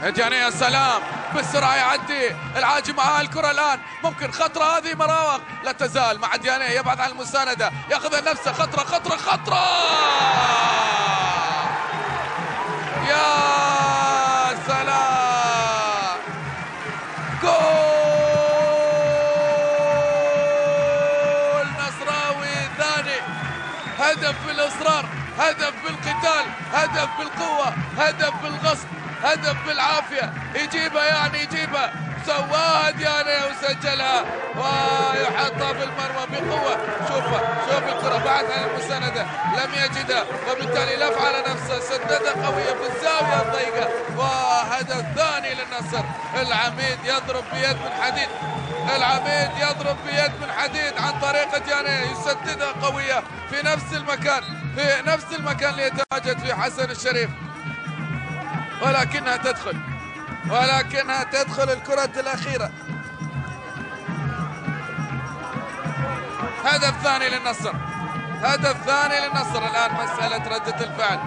دياني يا سلام بالسرعة يعدي العاجي معاه الكرة الآن، ممكن خطرة هذه مراوغ، لا تزال مع دياني يبعد عن المساندة، ياخذ نفسه خطرة خطرة خطرة، يا سلام جول نصراوي ثاني، هدف بالإصرار، هدف بالقتال، هدف بالقوة، هدف بالغصب، هدف بالعافية، يجيبها يعني يجيبها، سواها دياني وسجلها ويحطها في المرمى بقوة. شوف الكرة بعد عن المساندة لم يجدها، وبالتالي لف على نفسه، سددها قوية في الزاوية الضيقة، وهدف ثاني للنصر. العميد يضرب بيد من حديد، العميد يضرب بيد من حديد عن طريق دياني، يسددها قوية في نفس المكان، في نفس المكان اللي يتواجد فيه حسن الشريف، ولكنها تدخل الكرة الأخيرة. هدف ثاني للنصر، هدف ثاني للنصر. الآن مسألة ردة الفعل.